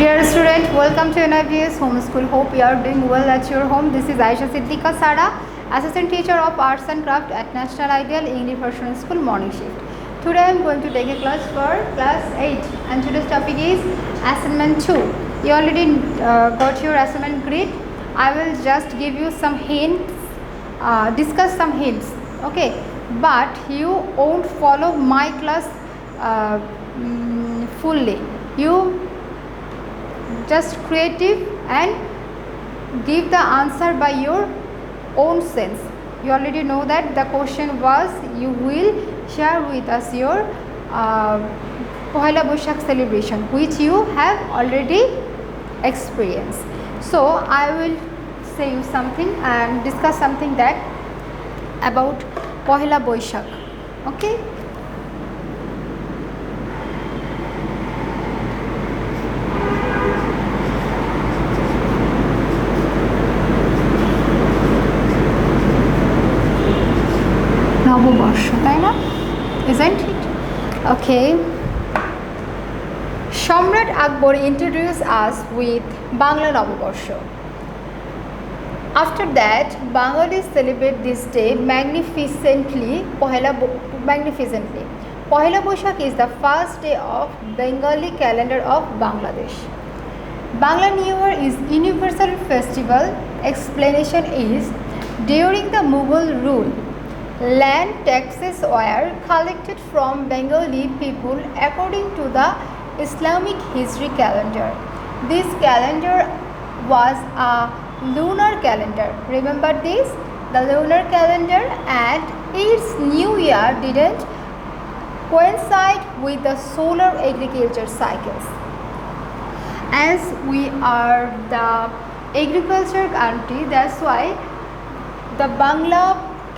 Dear student, welcome to NIVS Homeschool. Hope you are doing well at your home. This is Aisha Siddiqa Sara, Assistant Teacher of Arts and Craft at National Ideal English Version School Morning Shift. Today I am going to take a class for class 8 and today's topic is assignment 2. You already got your assignment grid. I will just give you some hints, discuss some hints, okay? But you won't follow my class fully. You just creative and give the answer by your own sense. You already know that the question was you will share with us your Pohela Boishakh celebration which you have already experienced. So I will say you something and discuss something that about Pohela Boishakh. Okay. নববর্ষ তাই না isn't it okay সম্রাট আকবর introduced us with Bangla নববর্ষ. After that Bengalis celebrate this day magnificently. Pohela Boishakh is the first day of Bengali calendar of Bangladesh. Bangla New Year is universal festival. Explanation is during the Mughal rule land taxes were collected from Bengali people according to the Islamic Hijri calendar. This calendar was a lunar calendar. Remember this? The lunar calendar, and its new year didn't coincide with the solar agriculture cycles. As we are the agriculture country, that's why the Bangla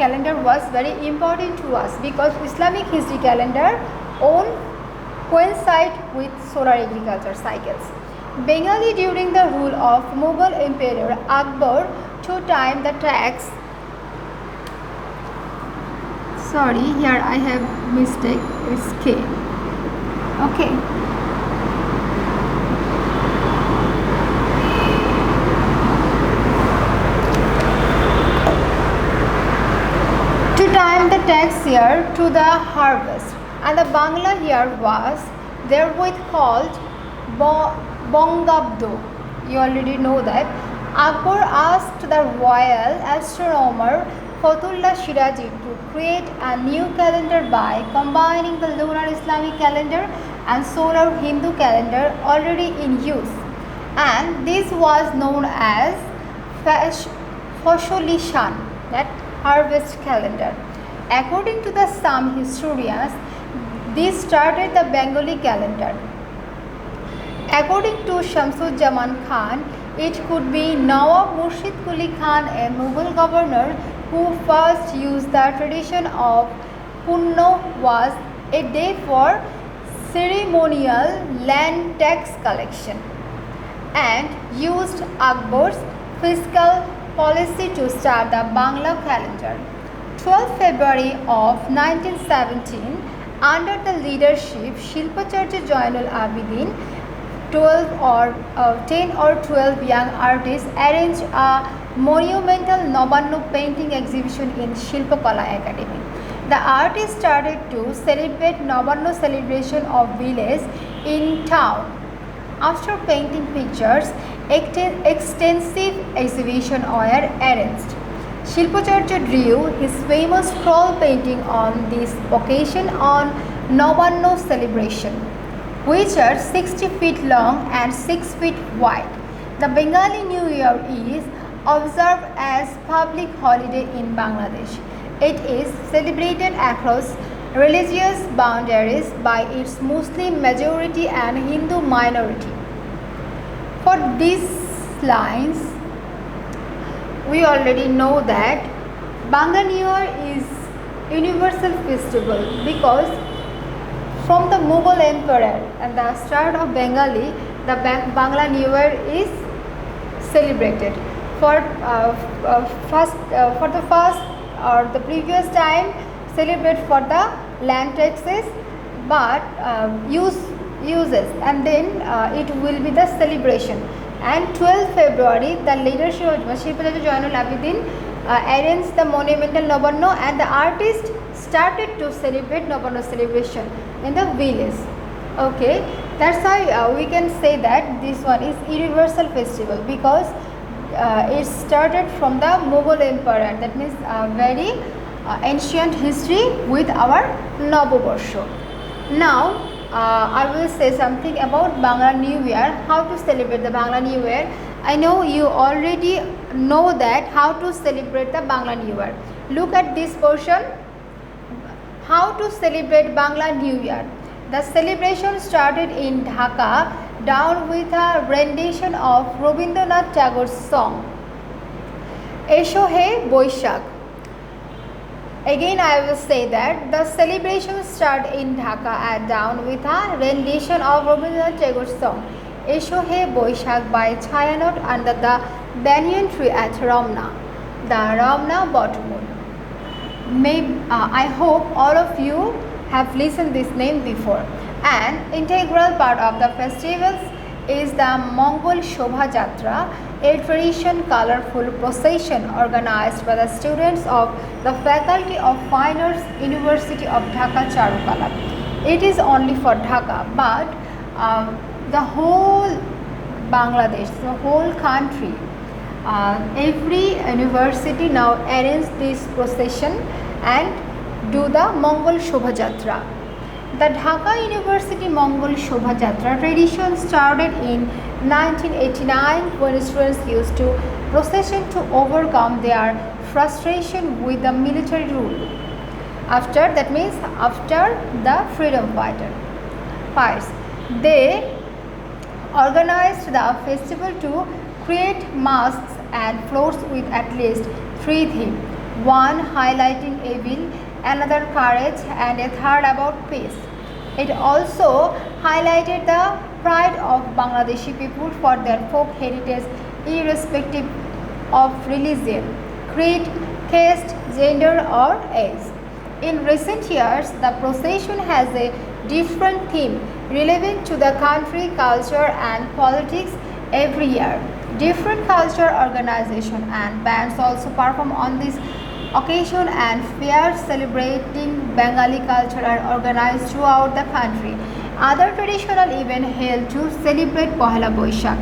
calendar was very important to us because Islamic Hijri calendar won't coincide with solar agriculture cycles. Bengali during the rule of Mughal Emperor Akbar to time the tax. Sorry, here I have mistake. It's K. Okay. Time the tax year to the harvest, and the Bangla year was therewith called Bongabdo. You already know that. Akbar asked the royal astronomer Fatullah Shirazi to create a new calendar by combining the lunar Islamic calendar and solar Hindu calendar already in use, and this was known as Fasholishan, that harvest calendar. According to some historians, this started the Bengali calendar. According to Shamsuzzaman Khan, it could be Nawab Murshid Quli Khan, a Mughal governor, who first used the tradition of Punno was a day for ceremonial land tax collection, and used Akbar's fiscal policy to start the Bangla calendar. 12 February of 1917, under the leadership Shilpacharya Jainul Abidin, 10 or 12 young artists arranged a monumental Nabanno painting exhibition in Shilpakala Academy. The artists started to celebrate Nabanno celebration of village in town. After painting pictures, extensive exhibition were arranged. Shilpacharya drew his famous scroll painting on this occasion on Nabanno celebration, which are 60 feet long and 6 feet wide. The Bengali New Year is observed as public holiday in Bangladesh. It is celebrated across religious boundaries by its Muslim majority and Hindu minority. For these lines, we already know that Bangla New Year is universal festival because from the Mughal Emperor and the start of Bengali, the Bangla New Year is celebrated. For the first or the previous time, celebrate for the land taxes, but use uses, and then it will be the celebration. And 12th February, the leadership of Shilpa Jainul Abidin arranged the monumental Nabanno, and the artist started to celebrate Nabanno celebration in the village. Okay, that's why we can say that this one is universal festival, because it started from the Mughal Empire. That means very ancient history with our Noboborsho. Now I will say something about Bangla New Year, how to celebrate the Bangla New Year. I know you already know that how to celebrate the Bangla New Year. Look at this portion, how to celebrate Bangla New Year. The celebration started in Dhaka down with a rendition of Rabindranath Tagore's song Esho He Boishakh. Again I will say that the celebration started in Dhaka and down with a rendition of Rabindranath Tagore's song Esho He Boishakh by Chayanot under the banyan tree at Ramna, the Ramna Bottomwood. I hope all of you have listened this name before. An integral part of the festivals is the Mongol Shobha Jatra, a traditional colorful procession organized by the students of the Faculty of Fine Arts, University of Dhaka Charukala. It is only for Dhaka, but the whole Bangladesh, the whole country, every university now arrange this procession and do the Mongol Shobha Jatra. The Dhaka University Mongol Shobha Jatra tradition started in 1989 when students used to procession to overcome their frustration with the military rule. After that means after the freedom fighters, they organized the festival to create masks and floats with at least 3 themes, one highlighting evil, another courage, and a third about peace. It also highlighted the pride of Bangladeshi people for their folk heritage irrespective of religion, creed, caste, gender or age. In recent years, the procession has a different theme relevant to the country, culture and politics every year. Different culture organization and bands also perform on this occasion, and fairs celebrating Bengali culture are organized throughout the country. Other traditional events held to celebrate Pohela Boishakh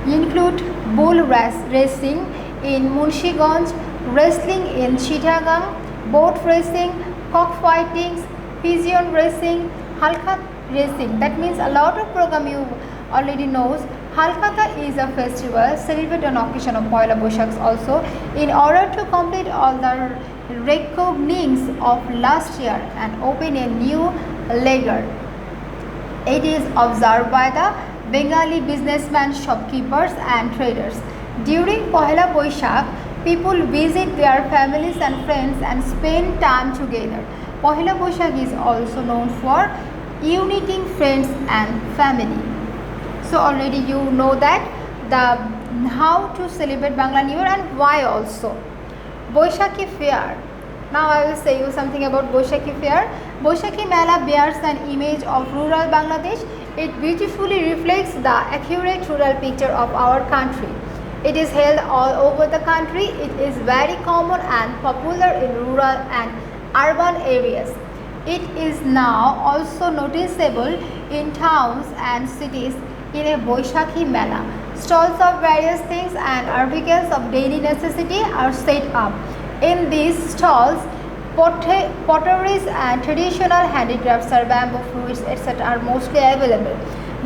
include bull racing in Munshiganj, wrestling in Chittagong, boat racing, cockfighting, pigeon racing, halkha racing. That means a lot of program you already knows. Halkata is a festival celebrated on occasion of Pohela Boishakh also. In order to complete all the reckonings of last year and open a new ledger, it is observed by the Bengali businessmen, shopkeepers and traders. During Pohela Boishakh, people visit their families and friends and spend time together. Pohela Boishakh is also known for uniting friends and family. So already you know that how to celebrate Bangla New Year and why also. Boishakhi Fair. Now I will say you something about Boishakhi Fair. Boishakhi Mela bears an image of rural Bangladesh. It beautifully reflects the accurate rural picture of our country. It is held all over the country. It is very common and popular in rural and urban areas. It is now also noticeable in towns and cities. In a Boishakhi Mela, stalls of various things and articles of daily necessity are set up. In these stalls, potteries and traditional handicrafts or bamboo fruits etc. are mostly available.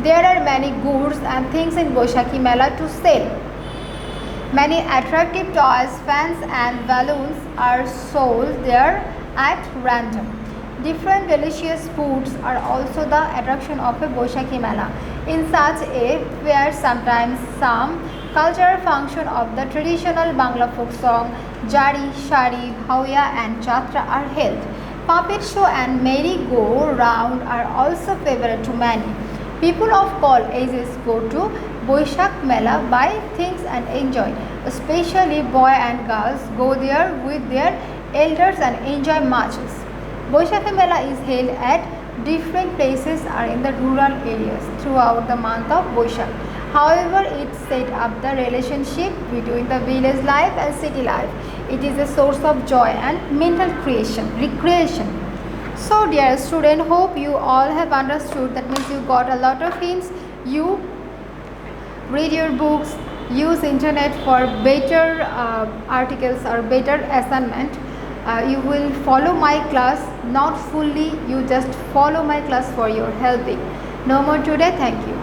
There are many goods and things in Boishakhi Mela to sell. Many attractive toys, fans and balloons are sold there at random. Different delicious foods are also the attraction of a Boishakhi Mela. In such a fair, sometimes some cultural function of the traditional Bangla folk song, Jari, Shari, Bhauya and Jatra are held. Puppet show and merry-go-round are also favorite to many. People of all ages go to Boishakh Mela, buy things and enjoy. Especially boys and girls go there with their elders and enjoy matches. Boishakhi Mela is held at different places are in the rural areas throughout the month of Boishakh. However, it set up the relationship between the village life and city life. It is a source of joy and mental recreation. So dear student, hope you all have understood. That means you got a lot of hints. You read your books, use internet for better articles or better assignment. You will follow my class, not fully, you just follow my class for your helping. No more today. Thank you.